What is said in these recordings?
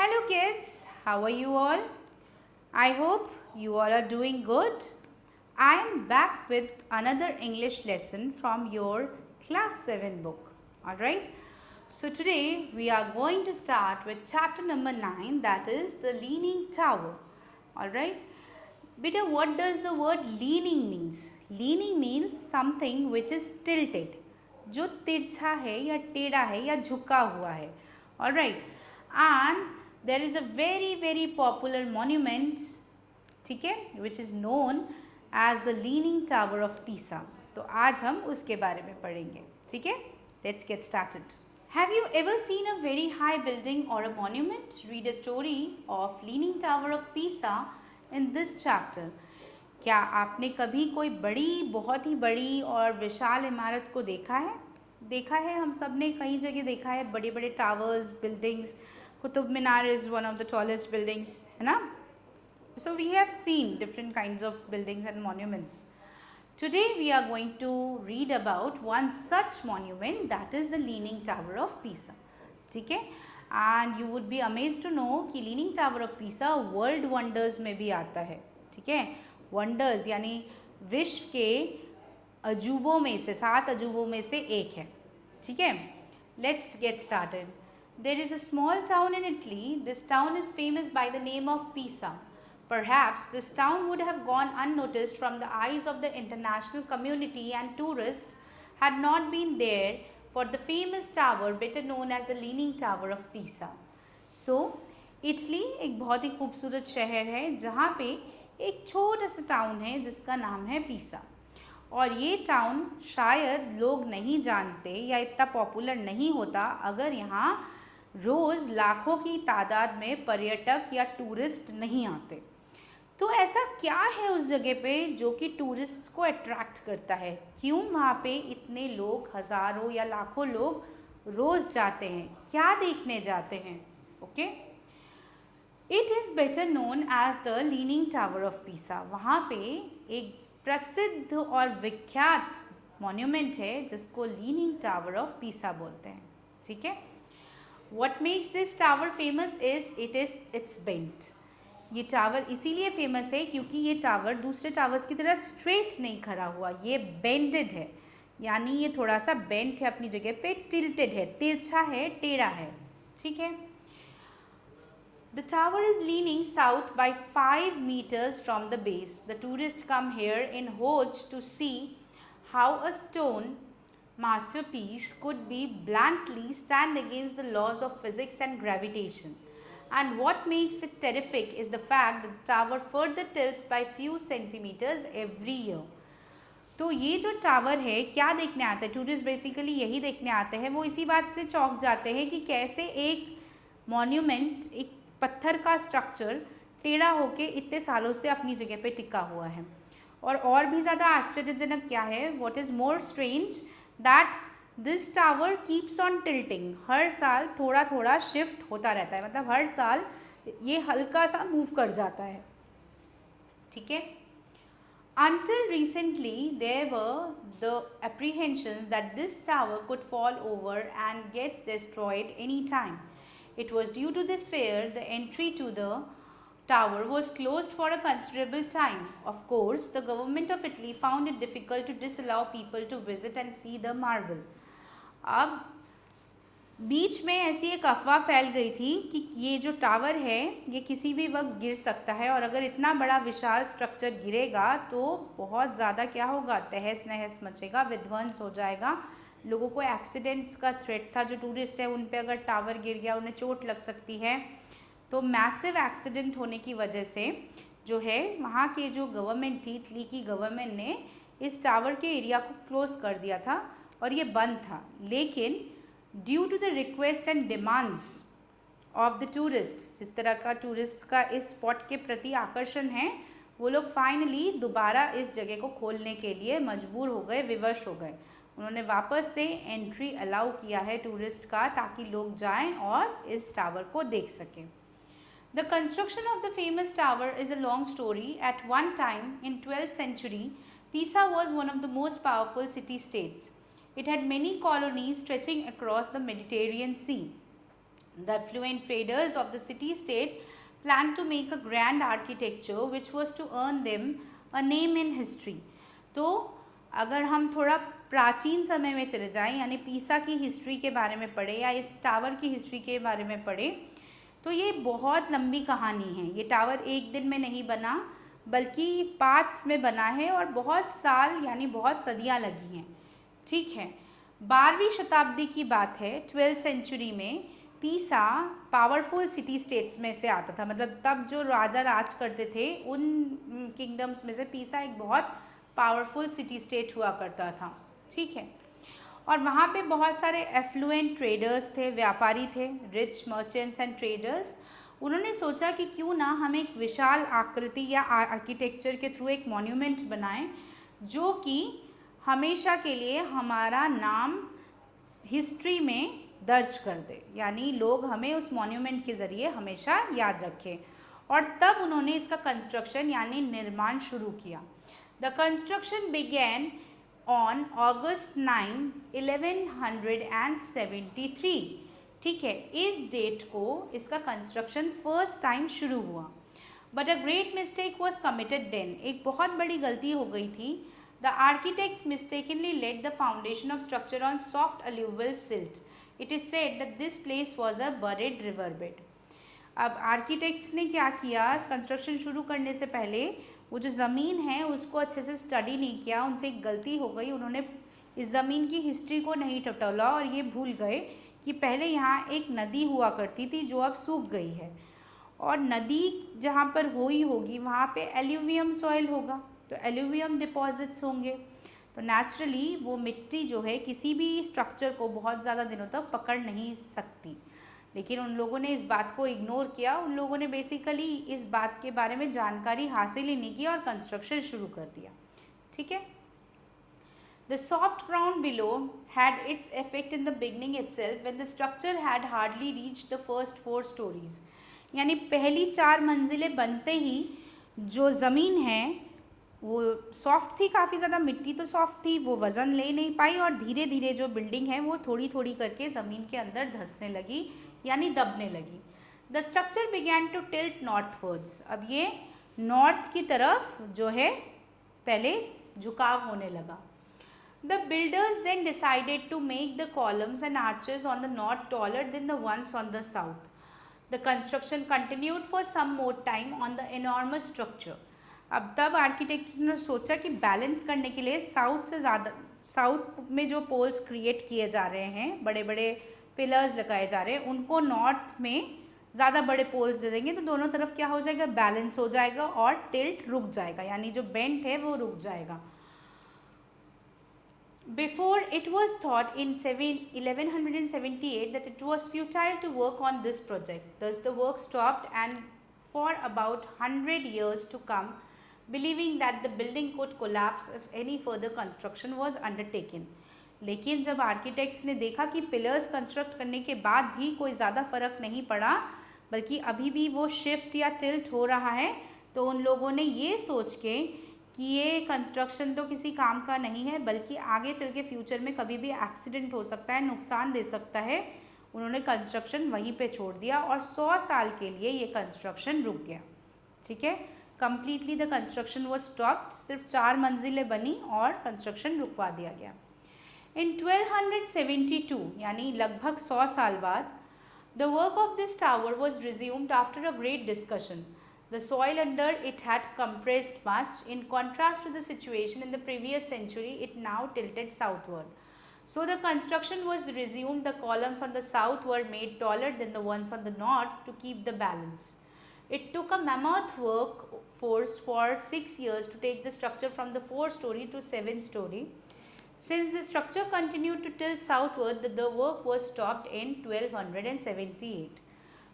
Hello kids, how are you all? I hope you all are doing good. I am back with another English lesson from your class 7 book. Alright, so today we are going to start with chapter number 9, that is the Leaning Tower. Alright, beta, what does the word leaning means? Leaning means something which is tilted, जो तिरछा है या टेढ़ा है या झुका हुआ है. Alright, and there is a very popular monument, ठीक है, which is known as the Leaning Tower of Pisa. तो आज हम उसके बारे में पढ़ेंगे, ठीक है. Let's get started. Have you ever seen a very high building or a monument? Read a story of Leaning Tower of Pisa in this chapter. क्या आपने कभी कोई बहुत ही बड़ी और विशाल इमारत को देखा है? देखा है, हम सब ने कई जगह देखा है बड़े बड़े towers, buildings. Qutub Minar is one of the tallest buildings, है ना? So we have seen different kinds of buildings and monuments. Today we are going to read about one such monument, that is the Leaning Tower of Pisa. ठीक है? And you would be amazed to know कि Leaning Tower of Pisa World Wonders में भी आता है. ठीक है? Wonders यानी विश्व के अजूबों में से, 7 अजूबों में से एक है. ठीक है? Let's get started. There is a small town in Italy. This town is famous by the name of Pisa. Perhaps this town would have gone unnoticed from the eyes of the international community and tourists had not been there for the famous tower better known as the Leaning Tower of Pisa. So, Italy एक बहुत ही खूबसूरत शहर है जहाँ पे एक छोटा सा टाउन है जिसका नाम है पीसा. और ये टाउन शायद लोग नहीं जानते या इतना पॉपुलर नहीं होता अगर यहाँ रोज़ लाखों की तादाद में पर्यटक या टूरिस्ट नहीं आते. तो ऐसा क्या है उस जगह पे जो कि टूरिस्ट्स को अट्रैक्ट करता है? क्यों वहाँ पे इतने लोग, हज़ारों या लाखों लोग रोज़ जाते हैं? क्या देखने जाते हैं? Okay, it is better known as the leaning tower of Pisa. वहाँ पे एक प्रसिद्ध और विख्यात मॉन्यूमेंट है जिसको लीनिंग टावर ऑफ पीसा बोलते हैं. ठीक है? What makes this tower famous is it's bent. ये टावर इसीलिए फेमस है क्योंकि ये टावर दूसरे टावर्स की तरह स्ट्रेट नहीं खड़ा हुआ, ये बेंडेड है, यानी ये थोड़ा सा बेंट है अपनी जगह पे, टिल्टेड है, तिरछा है, टेढ़ा है. ठीक है? The tower is leaning south by 5 meters from the base. The tourists come here in hopes to see how a stone masterpiece could be bluntly stand against the laws of physics and gravitation. And what makes it terrific is the fact that the tower further tilts by few centimeters every year. तो ये जो tower है क्या देखने आता है? Tourist basically यही देखने आते हैं. वो इसी बात से चौंक जाते हैं कि कैसे एक मॉन्यूमेंट, एक पत्थर का स्ट्रक्चर टेढ़ा होके इतने सालों से अपनी जगह पे टिका हुआ है. और भी ज़्यादा आश्चर्यजनक क्या है? What is more strange that this tower keeps on tilting. हर साल थोड़ा थोड़ा शिफ्ट होता रहता है, मतलब हर साल ये हल्का सा मूव कर जाता है. ठीक है? Until recently there were the apprehensions that this tower could fall over and get destroyed any time. It was due to this fear the entry to the tower was closed for a considerable time. Of course, the government of Italy found it difficult to disallow people to visit and see the marvel. अब बीच में ऐसी एक अफवाह फैल गई थी कि ये जो टावर है ये किसी भी वक्त गिर सकता है, और अगर इतना बड़ा विशाल स्ट्रक्चर गिरेगा तो बहुत ज़्यादा क्या होगा, तहस नहस मचेगा, विध्वंस हो जाएगा. लोगों को एक्सीडेंट्स का थ्रेट था. जो टूरिस्ट है उन पे अगर टावर गिर गया उन्हें चोट लग सकती है. तो मैसिव एक्सीडेंट होने की वजह से जो है वहाँ के जो गवर्नमेंट थी, इटली की गवर्नमेंट ने इस टावर के एरिया को क्लोज कर दिया था और ये बंद था. लेकिन due to the request and demands of the tourist, जिस तरह का टूरिस्ट का इस स्पॉट के प्रति आकर्षण है, वो लोग फाइनली दोबारा इस जगह को खोलने के लिए मजबूर हो गए, विवश हो गए. उन्होंने वापस से एंट्री अलाउ किया है टूरिस्ट का, ताकि लोग जाएं और इस टावर को देख सकें. The construction of the famous tower is a long story. At one time in 12th century, Pisa was one of the most powerful city-states. It had many colonies stretching across the Mediterranean Sea. The affluent traders of the city-state planned to make a grand architecture which was to earn them a name in history. तो अगर हम थोड़ा प्राचीन समय में चले जाएं, यानी पीसा की हिस्ट्री के बारे में पढ़े या इस टावर की हिस्ट्री के बारे में पढ़े, तो ये बहुत लंबी कहानी है. ये टावर एक दिन में नहीं बना, बल्कि पार्ट्स में बना है और बहुत साल यानी बहुत सदियां लगी हैं. ठीक है, 12वीं शताब्दी की बात है. 12th सेंचुरी में पीसा पावरफुल सिटी स्टेट्स में से आता था. मतलब तब जो राजा राज करते थे उन किंगडम्स में से पीसा एक बहुत पावरफुल सिटी स्टेट हुआ करता था. ठीक है, और वहाँ पे बहुत सारे एफ्लुएंट ट्रेडर्स थे, व्यापारी थे, रिच मर्चेंट्स एंड ट्रेडर्स. उन्होंने सोचा कि क्यों ना हम एक विशाल आकृति या आर्किटेक्चर के थ्रू एक मॉन्यूमेंट बनाएं जो कि हमेशा के लिए हमारा नाम हिस्ट्री में दर्ज कर दे, यानी लोग हमें उस मॉन्यूमेंट के ज़रिए हमेशा याद रखें. और तब उन्होंने इसका कंस्ट्रक्शन यानी निर्माण शुरू किया. The construction began on August 9, 1173. ठीक है, इस डेट को इसका कंस्ट्रक्शन फर्स्ट टाइम शुरू हुआ. But a great mistake was committed then. एक बहुत बड़ी गलती हो गई थी. The architects mistakenly laid the foundation of structure on soft alluvial silt. It is said that this place was a buried river bed. अब आर्किटेक्ट्स ने क्या किया, कंस्ट्रक्शन शुरू करने से पहले वो जो ज़मीन है उसको अच्छे से स्टडी नहीं किया. उनसे एक गलती हो गई, उन्होंने इस ज़मीन की हिस्ट्री को नहीं टटोला और ये भूल गए कि पहले यहाँ एक नदी हुआ करती थी जो अब सूख गई है. और नदी जहाँ पर हुई होगी वहाँ पे एल्यूवियम सॉइल होगा, तो एल्यूवियम डिपॉजिट्स होंगे. तो नेचुरली वो मिट्टी जो है किसी भी स्ट्रक्चर को बहुत ज़्यादा दिनों तक पकड़ नहीं सकती. लेकिन उन लोगों ने इस बात को इग्नोर किया. उन लोगों ने बेसिकली इस बात के बारे में जानकारी हासिल ही नहीं की और कंस्ट्रक्शन शुरू कर दिया. ठीक है, the soft ground below had its effect in the beginning itself when the structure had hardly reached the first 4 stories. यानी पहली 4 मंजिलें बनते ही जो ज़मीन है वो सॉफ्ट थी, काफ़ी ज़्यादा मिट्टी तो सॉफ्ट थी, वो वज़न ले नहीं पाई और धीरे धीरे जो बिल्डिंग है वो थोड़ी थोड़ी करके ज़मीन के अंदर धंसने लगी यानी दबने लगी. The structure began to tilt northwards. अब ये नॉर्थ की तरफ जो है पहले झुकाव होने लगा. The builders then decided to make the columns and arches on the north taller than the ones on the south. The construction continued for some more time on the enormous structure. अब तब architects ने सोचा कि balance करने के लिए south में जो पोल्स क्रिएट किए जा रहे हैं, बड़े बड़े पिलर्स लगाए जा रहे हैं, उनको नॉर्थ में ज़्यादा बड़े पोल्स दे देंगे तो दोनों तरफ क्या हो जाएगा, बैलेंस हो जाएगा और टिल्ट रुक जाएगा, यानी जो बेंट है वो रुक जाएगा. Before it was thought in 1178 that it was futile to work on this project. Thus the work stopped and for about 100 years to come, believing that the building could collapse if any further construction was undertaken. लेकिन जब architects ने देखा कि pillars construct करने के बाद भी कोई ज़्यादा फ़र्क नहीं पड़ा, बल्कि अभी भी वो शिफ्ट या टिल्ट हो रहा है, तो उन लोगों ने ये सोच के कि ये कंस्ट्रक्शन तो किसी काम का नहीं है, बल्कि आगे चल के फ्यूचर में कभी भी एक्सीडेंट हो सकता है, नुकसान दे सकता है, उन्होंने कंस्ट्रक्शन वहीं पे छोड़ दिया और 100 साल के लिए ये कंस्ट्रक्शन रुक गया. ठीक है, completely the construction was stopped. सिर्फ 4 मंजिलें बनी और कंस्ट्रक्शन रुकवा दिया गया. इन 1272 यानी लगभग 100 साल बाद, the work of this tower was resumed after a great discussion. The soil under it had compressed much. In contrast to the situation in the previous century, it now tilted southward. So the construction was resumed. The columns on the south were made taller than the ones on the north to keep the balance. It took a mammoth workforce for 6 years to take the structure from the 4-story to 7-story. Since the structure continued to tilt southward, the work was stopped in 1278.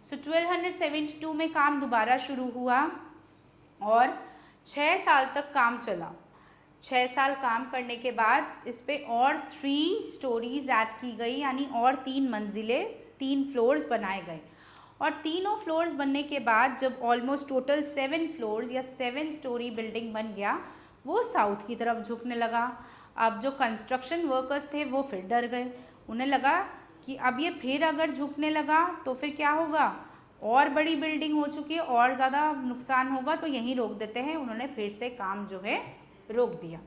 सो 1272 में काम दोबारा शुरू हुआ और 6 साल तक काम चला. 6 साल काम करने के बाद इस पे और 3 स्टोरीज ऐड की गई, यानी और 3 मंजिलें, 3 फ्लोर्स बनाए गए. और तीनों फ्लोर्स बनने के बाद जब ऑलमोस्ट टोटल 7 फ्लोर्स या 7 स्टोरी बिल्डिंग बन गया, वो साउथ की तरफ झुकने लगा. अब जो कंस्ट्रक्शन वर्कर्स थे वो फिर डर गए. उन्हें लगा कि अब ये फिर अगर झुकने लगा तो फिर क्या होगा, और बड़ी बिल्डिंग हो चुकी है, और ज़्यादा नुकसान होगा, तो यहीं रोक देते हैं। उन्होंने फिर से काम जो है रोक दिया।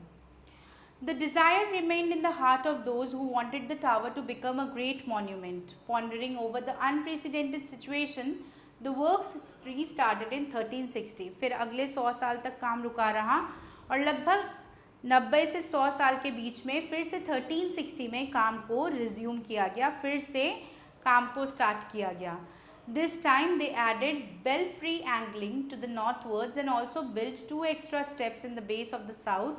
The desire remained in the heart of those who wanted the tower to become a great monument. Pondering over the unprecedented situation, the works restarted in 1360. फिर अगले 100 साल तक काम रुका रहा और लगभग 90 से 100 साल के बीच में फिर से 1360 में काम को रिज्यूम किया गया, फिर से काम को स्टार्ट किया गया। This time they added belfry angling to the northwards and also built 2 extra steps in the base of the south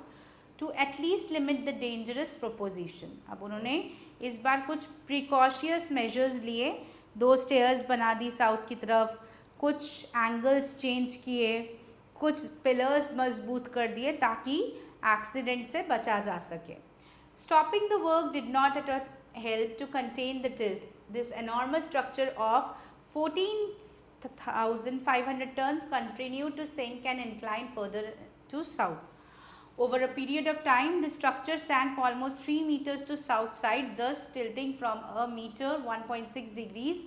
to at least limit the dangerous proposition. अब उन्होंने इस बार कुछ प्रिकॉशियस मेजर्स लिए, 2 स्टेयर्स बना दी south की तरफ, कुछ angles change किए, कुछ पिलर्स मजबूत कर दिए ताकि एक्सीडेंट से बचा जा सके। Stopping the work did not at all help to contain the tilt. This enormous structure of 14,500 tons continued to sink and incline further to south. Over a period of time, the structure sank almost 3 meters to south side, thus tilting from a meter 1.6 degrees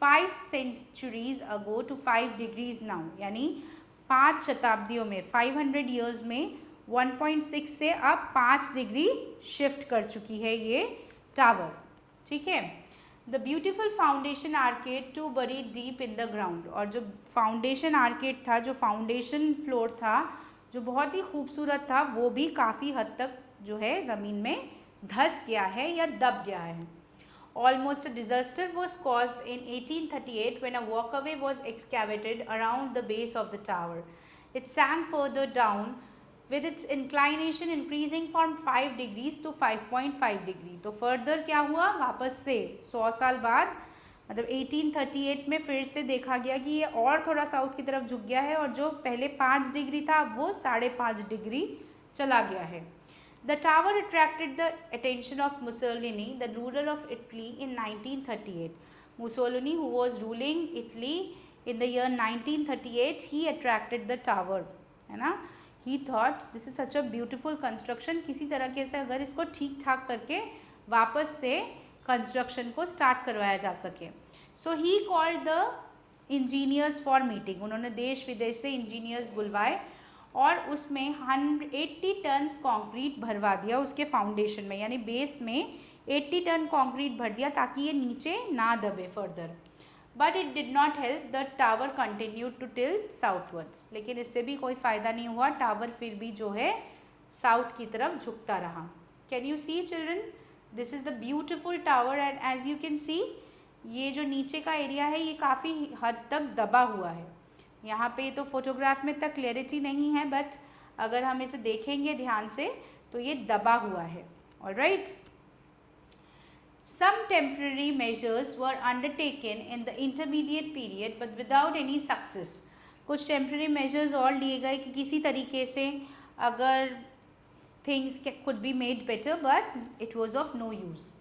5 centuries ago to 5 degrees now. यानी 5 शताब्दियों में 500 years में 1.6 से अब 5 degree shift कर चुकी है ये टावर। ठीक है। The beautiful foundation arcade to buried deep in the ground, और जो फाउंडेशन आर्केड था, जो फाउंडेशन फ्लोर था, जो बहुत ही खूबसूरत था, वो भी काफ़ी हद तक जो है ज़मीन में धंस गया है या दब गया है। Almost a disaster was caused in 1838 when a walkway was excavated around the base of the tower. It sank further down with its inclination increasing from 5 degrees to 5.5 degree. तो फर्दर क्या हुआ, वापस से 100 साल बाद मतलब 1838 में फिर से देखा गया कि ये और थोड़ा साउथ की तरफ झुक गया है, और जो पहले 5 डिग्री था वो 5.5 डिग्री चला गया है। The tower attracted the attention of Mussolini, the ruler of Italy, in 1938. Mussolini, who was ruling Italy in the year 1938, he attracted the tower, है ना। He thought this is such a beautiful construction, किसी तरीके से अगर इसको ठीक ठाक करके वापस से कंस्ट्रक्शन को स्टार्ट करवाया जा सके। So he called the engineers for meeting. उन्होंने देश विदेश से इंजीनियर्स बुलवाए और उसमें 180 टन कंक्रीट भरवा दिया उसके फाउंडेशन में, यानी बेस में 80 टन कंक्रीट भर दिया ताकि ये नीचे ना दबे further. But it did not help, the tower continued to tilt southwards. लेकिन इससे भी कोई फ़ायदा नहीं हुआ, टावर फिर भी जो है साउथ की तरफ झुकता रहा। Can you see children, this is the beautiful tower and as you can see ये जो नीचे का एरिया है ये काफ़ी हद तक दबा हुआ है। यहाँ पे तो फोटोग्राफ में तक क्लैरिटी नहीं है, बट अगर हम इसे देखेंगे ध्यान से तो ये दबा हुआ है। Alright, some temporary measures were undertaken in the intermediate period but without any success. कुछ टेम्पररी मेजर्स और लिए गए कि किसी तरीके से अगर things could be made better, but it was of no use.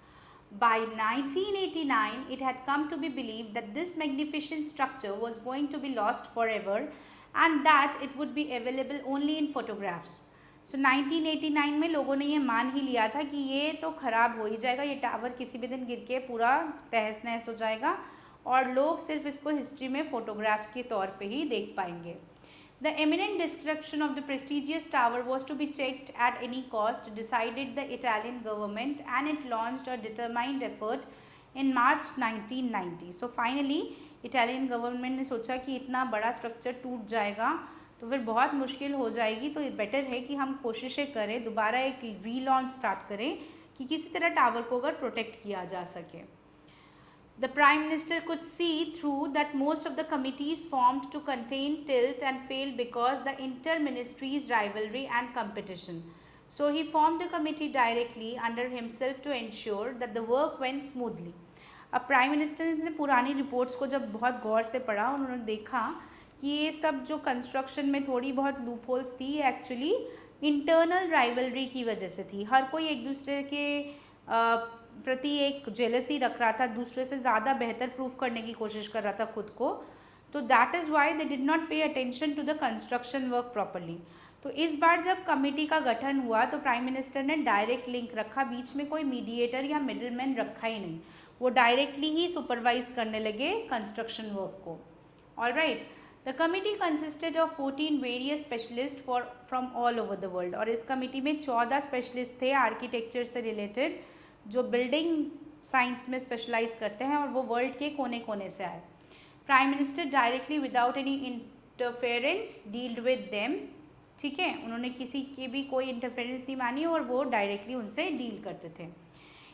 By 1989, it had come to be believed that this magnificent structure was going to be lost forever and that it would be available only in photographs. So 1989 में लोगों ने ये मान ही लिया था कि ये तो ख़राब हो ही जाएगा, ये टावर किसी भी दिन गिर के पूरा तहस नहस हो जाएगा और लोग सिर्फ इसको हिस्ट्री में फ़ोटोग्राफ्स के तौर पे ही देख पाएंगे। The imminent destruction of the prestigious tower was to be checked at any cost, decided the Italian government, and it launched a determined effort in March 1990. So finally, Italian government ने सोचा कि इतना बड़ा स्ट्रक्चर टूट जाएगा तो फिर बहुत मुश्किल हो जाएगी, तो बेटर है कि हम कोशिशें करें, दोबारा एक रीलॉन्च स्टार्ट करें कि किसी तरह टावर को अगर प्रोटेक्ट किया जा सके। The Prime Minister could see through that most of the committees formed to contain tilt and failed because the inter-ministries rivalry and competition. So he formed a committee directly under himself to ensure that the work went smoothly. अब prime minister ने पुरानी reports को जब बहुत गौर से पढ़ा, उन्होंने देखा कि ये सब जो कंस्ट्रक्शन में थोड़ी बहुत लूप होल्स थी एक्चुअली इंटरनल राइवलरी की वजह से थी। हर कोई एक दूसरे के प्रति एक जेलसी रख रहा था, दूसरे से ज़्यादा बेहतर प्रूफ करने की कोशिश कर रहा था खुद को। तो that is why they did not pay attention to the construction work properly. तो इस बार जब कमेटी का गठन हुआ तो प्राइम मिनिस्टर ने डायरेक्ट लिंक रखा, बीच में कोई मीडिएटर या मिडिलमैन रखा ही नहीं। वो डायरेक्टली ही सुपरवाइज करने लगे कंस्ट्रक्शन वर्क को. Alright, the committee consisted of 14 various specialist from all over the world. और इस कमिटी में 14 स्पेशलिस्ट थे आर्किटेक्चर से रिलेटेड, जो बिल्डिंग साइंस में स्पेशलाइज करते हैं, और वो वर्ल्ड के कोने कोने से आए. Prime minister directly without any interference dealt with them. ठीक है, उन्होंने किसी की भी कोई इंटरफेरेंस नहीं मानी और वो डायरेक्टली उनसे डील करते थे.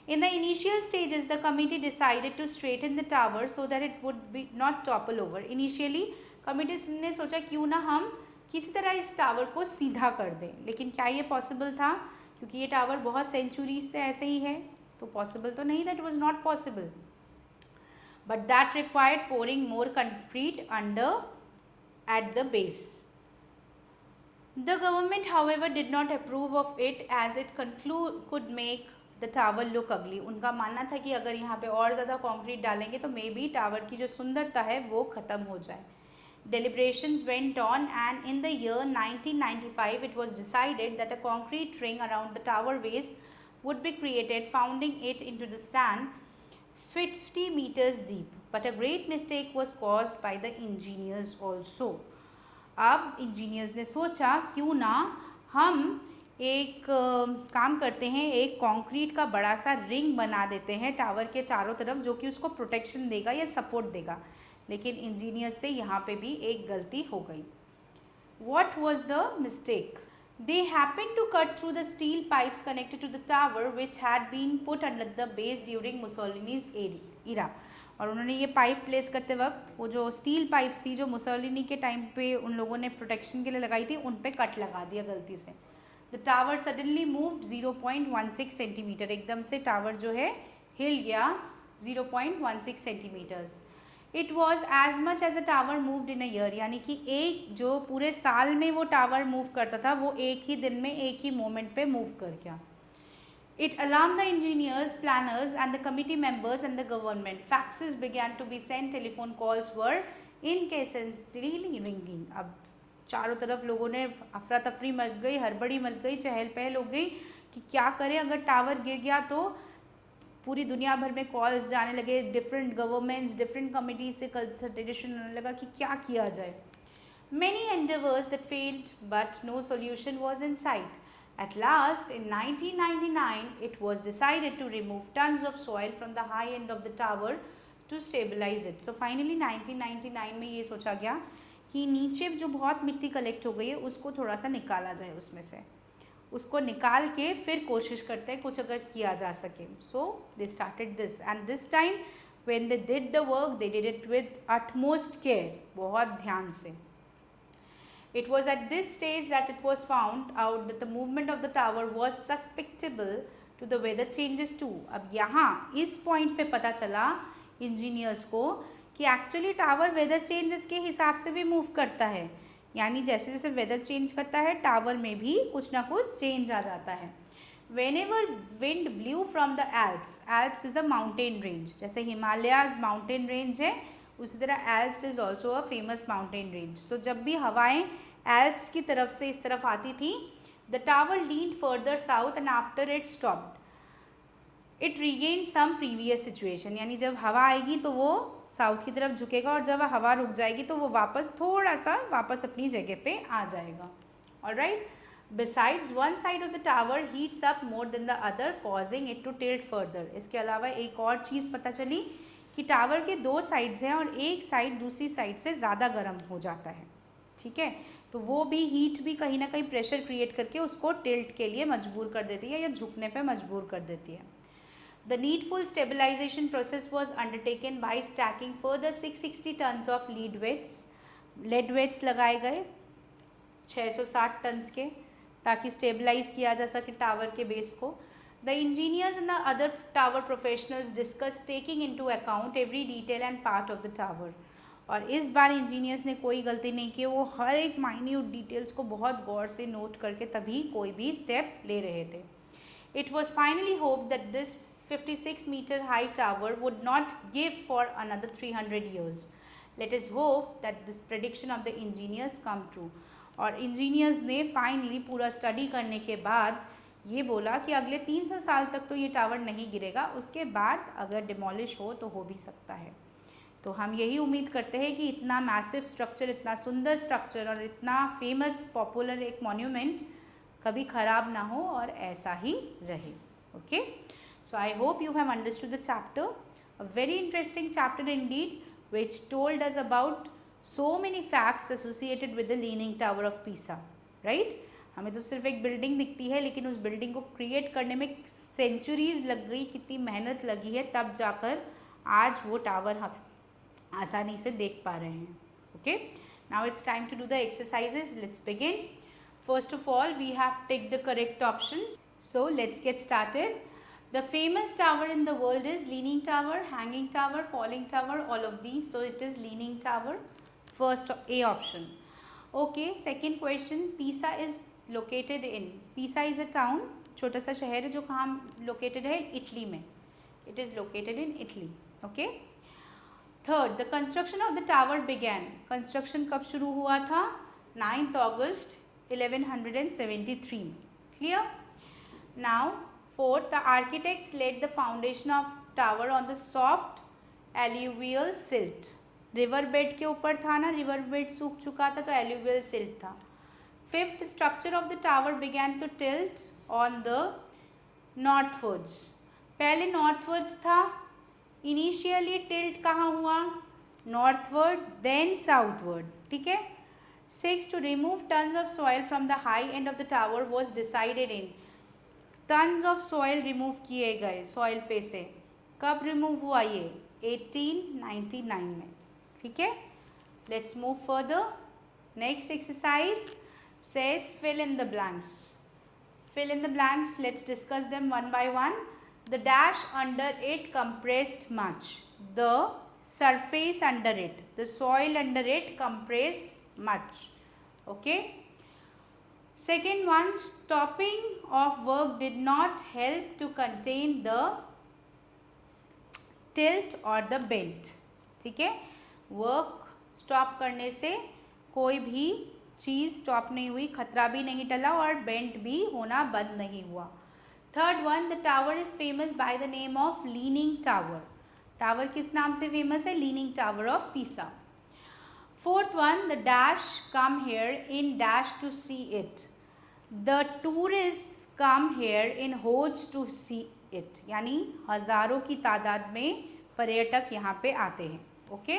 In the initial stages, the committee decided to straighten the tower so that it would be not topple over. Initially, committee ने सोचा क्यों ना हम किसी तरह इस टावर को सीधा कर दें, लेकिन क्या ये पॉसिबल था? क्योंकि ये टावर बहुत सेंचुरीज से ऐसे ही है, तो पॉसिबल तो नहीं. That was not possible, but that required pouring more concrete under at the base. The government, however, did not approve of it as it could make the tower look अगली. उनका मानना था कि अगर यहाँ पे और ज़्यादा कंक्रीट डालेंगे तो मे बी टावर की जो सुंदरता है वो ख़त्म हो जाए. Deliberations went on, and in the year 1995 it was decided that a concrete ring around the tower base would be created, founding it into the sand 50 meters deep. But a great mistake was caused by the engineers also. अब engineers ने सोचा क्यों ना हम एक काम करते हैं, एक कंक्रीट का बड़ा सा रिंग बना देते हैं टावर के चारों तरफ, जो कि उसको प्रोटेक्शन देगा या सपोर्ट देगा. लेकिन इंजीनियर्स से यहाँ पे भी एक गलती हो गई. What was the mistake? They happened to cut through the steel pipes connected to the tower which had been put under the base during Mussolini's era. और उन्होंने ये पाइप प्लेस करते वक्त वो जो स्टील पाइप्स थी जो मुसोलिनी के टाइम पे उन लोगों ने प्रोटेक्शन के लिए लगाई थी, उन पे कट लगा दिया गलती से. The tower suddenly moved 0.16 centimeter. एकदम से टावर जो है हिल गया 0.16 centimeters. It was as much as a tower moved in a year. यानी कि एक जो पूरे साल में वो टावर मूव करता था, वो एक ही दिन में एक ही मोमेंट पे मूव कर गया. It alarmed the engineers, planners and the committee members and the government. Faxes began to be sent, telephone calls were incessantly ringing. अब चारों तरफ लोगों ने अफरा तफरी मच गई, हड़बड़ी मच गई, चहल पहल हो गई कि क्या करें. अगर टावर गिर गया तो पूरी दुनिया भर में कॉल्स जाने लगे, डिफरेंट गवर्नमेंट्स, डिफरेंट कमिटीज से कंसल्टेशन होने लगा कि क्या किया जाए. Many endeavors that failed, but no solution was in sight. At last, in 1999, it was decided to remove tons of soil from the high end of the tower to stabilize it. So finally 1999 में ये सोचा गया कि नीचे जो बहुत मिट्टी collect हो गई है उसको थोड़ा सा निकाला जाए, उसमें से उसको निकाल के फिर कोशिश करते हैं कुछ अगर किया जा सके. So they started this, and this time when they did the work they did it with utmost care, बहुत ध्यान से. It was at this stage that it was found out that the movement of the tower was susceptible to the weather changes too. अब यहाँ इस point पे पता चला engineers को कि एक्चुअली टावर वेदर चेंजेस के हिसाब से भी मूव करता है. यानी जैसे जैसे वेदर चेंज करता है टावर में भी कुछ ना कुछ चेंज आ जाता है. Whenever wind blew from the Alps, Alps is a mountain range. जैसे हिमालयाज माउंटेन रेंज है, उसी तरह Alps is also a famous mountain range. तो जब भी हवाएं एल्प्स की तरफ से इस तरफ आती थी, the tower leaned further south and after it stopped it regained some previous situation. यानी जब हवा आएगी तो वो साउथ की तरफ झुकेगा और जब हवा रुक जाएगी तो वो वापस थोड़ा सा वापस अपनी जगह पे आ जाएगा. Alright, besides one side of the tower heats up more than the other causing it to tilt further. इसके अलावा एक और चीज़ पता चली कि टावर के दो साइड्स हैं और एक साइड दूसरी साइड से ज़्यादा गर्म हो जाता है. ठीक है, तो वो भी हीट भी कहीं ना कहीं प्रेशर क्रिएट करके उसको टिल्ट के लिए मजबूर कर देती है या झुकने पे मजबूर कर देती है. The needful stabilization process was undertaken by stacking further 660 tons of lead weights लगाए गए 660 टन्स के, ताकि स्टेबलाइज किया जा सके टावर के बेस को. The engineers and the other tower professionals discussed taking into account every detail and part of the tower. और इस बार इंजीनियर्स ने कोई गलती नहीं की, वो हर एक माइन्यूट डिटेल्स को बहुत गौर से नोट करके तभी कोई भी स्टेप ले रहे थे. It was finally hoped that this 56-meter high tower would not give for another 300 years. Let us hope that this prediction of the engineers come true. और इंजीनियर्स ने फाइनली पूरा स्टडी करने के बाद ये बोला कि अगले 300 साल तक तो ये टावर नहीं गिरेगा, उसके बाद अगर डिमोलिश हो तो हो भी सकता है। तो हम यही उम्मीद करते हैं कि इतना मैसिव स्ट्रक्चर, इतना सुंदर स्ट्रक्चर और इतना फेमस पॉपुलर एक मॉन्यूमेंट कभी ख़राब ना हो और ऐसा ही रहे। Okay, so I hope you have understood the chapter, a very interesting chapter Indeed which told us about so many facts associated with the Leaning Tower of Pisa, right? हमें तो सिर्फ एक बिल्डिंग दिखती है, लेकिन उस बिल्डिंग को create करने में सेंचुरीज लग गई, कितनी मेहनत लगी है, तब जाकर आज वो टावर हम आसानी से देख पा रहे हैं। Okay, now it's time to do the exercises, let's begin. First of all we have take the correct option, so let's get started. The famous tower in the world is Leaning Tower, Hanging Tower, Falling Tower, all of these. So it is Leaning Tower, first A option. Okay, second question, Pisa is located in, Pisa is a town, छोटा सा शहर है जो कहाँ located है, Italy में, it is located in Italy. Okay. Third, the construction of the tower began, construction कब शुरू हुआ था, 9th August 1173. Clear? Now fourth, the architects laid the foundation of tower on the soft alluvial silt. River bed के ऊपर था ना, river bed सूख चुका था तो alluvial silt था. Fifth, structure of the tower began to tilt on the northwards. पहले northwards था, initially tilt कहाँ हुआ, northward then southward. ठीक है. Sixth, to remove tons of soil from the high end of the tower was decided in. Tons of soil remove किए गए soil पे से, कब रिमूव हुआ ये, 1899 में. ठीक है, let's move further. Next exercise says fill in the blanks. Fill in the blanks, let's discuss them one by one. The dash under it compressed much, the surface under it, the soil under it compressed much. Okay. Second one, stopping of work did not help to contain the tilt or the bend. ठीक है, work stop करने से कोई भी चीज़ stop नहीं हुई, खतरा भी नहीं टला और बेंट भी होना बंद नहीं हुआ. Third one, the tower is famous by the name of leaning tower. Tower किस नाम से फेमस है, leaning tower of Pisa. Fourth one, the dash come here in dash to see it. The tourists come here in hordes to see it. यानी हज़ारों की तादाद में पर्यटक यहाँ पे आते हैं. Okay.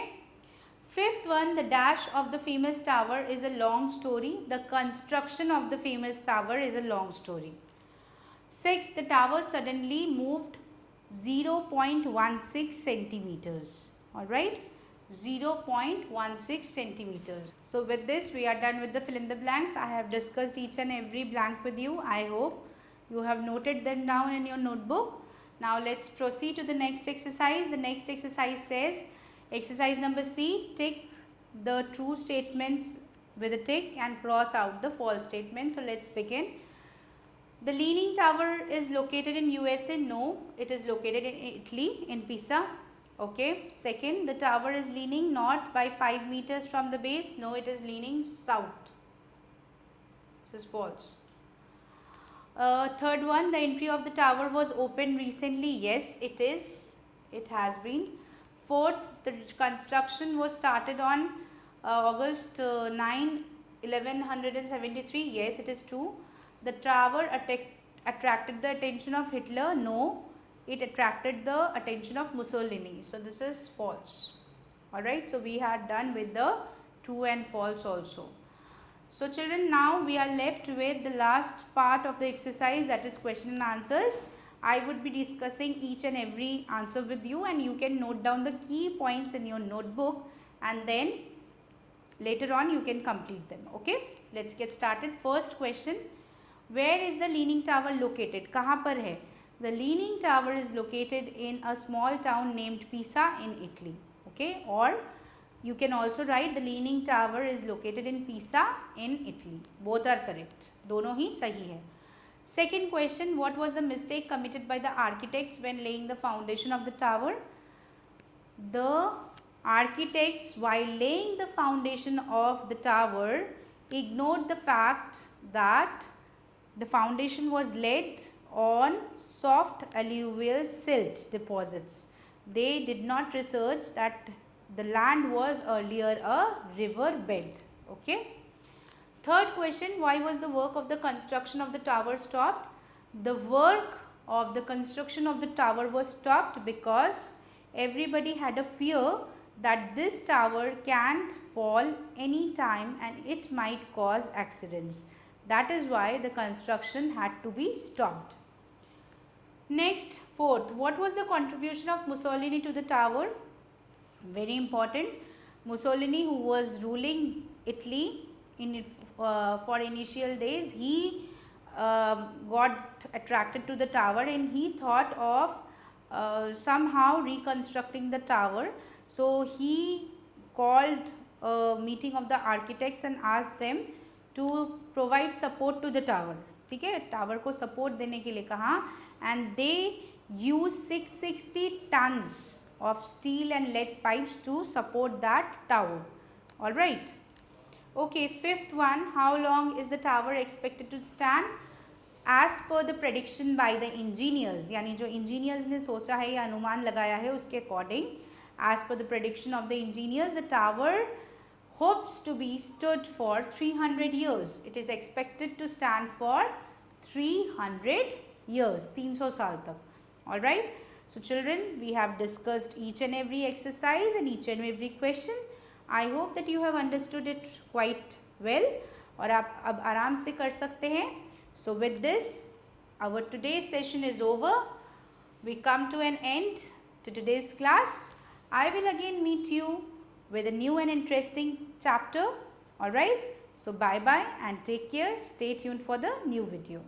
Fifth one, the dash of the famous tower is a long story. The construction of the famous tower is a long story. Six, the tower suddenly moved 0.16 centimeters. All right. 0.16 centimeters. So with this we are done with the fill in the blanks. I have discussed each and every blank with you. I hope you have noted them down in your notebook. Now let's proceed to the next exercise. The next exercise says, exercise number C, tick the true statements with a tick and cross out the false statements. So let's begin. The Leaning Tower is located in USA. No, it is located in Italy, in Pisa. Okay. Second, the tower is leaning north by 5 meters from the base. No, it is leaning south. This is false. Third one, the entry of the tower was opened recently. Yes, it is. It has been. Fourth, the construction was started on August 9, 1173. Yes, it is true. The tower attracted the attention of Hitler. No, it attracted the attention of Mussolini. So this is false. Alright, so we are done with the true and false also. So children, now we are left with the last part of the exercise, that is question and answers. I would be discussing each and every answer with you, and you can note down the key points in your notebook, and then later on you can complete them. Okay, let's get started. First question, where is the Leaning Tower located? कहाँ पर है? The Leaning Tower is located in a small town named Pisa in Italy. Okay, or you can also write the Leaning Tower is located in Pisa in Italy. Both are correct. दोनों ही सही है. Second question, what was the mistake committed by the architects when laying the foundation of the tower? The architects, while laying the foundation of the tower, ignored the fact that The foundation was laid on soft alluvial silt deposits. They did not research that the land was earlier a river bed. Okay. Third question, why was the work of the construction of the tower stopped? The work of the construction of the tower was stopped because everybody had a fear that this tower can't fall any time and it might cause accidents. That is why the construction had to be stopped. Next, fourth, what was the contribution of Mussolini to the tower? Very important. Mussolini, who was ruling Italy for initial days, he got attracted to the tower and he thought of somehow reconstructing the tower. So he called a meeting of the architects and asked them to provide support to the tower. ठीक है, tower को support देने के लिए कहा, and they used 660 tons of steel and lead pipes to support that tower. All right. Okay, fifth one, how long is the tower expected to stand? As per the prediction by the engineers, यानी जो engineers ने सोचा है या अनुमान लगाया है उसके according, as per the prediction of the engineers, the tower hopes to be stood for 300 years. It is expected to stand for 300 years, 300 साल तक. All right. So children, we have discussed each and every exercise and each and every question. I hope that you have understood it quite well और आप अब आराम से कर सकते हैं. So with this, our today's session is over. We come to an end to today's class. I will again meet you with a new and interesting chapter. Alright. So bye bye and take care. Stay tuned for the new video.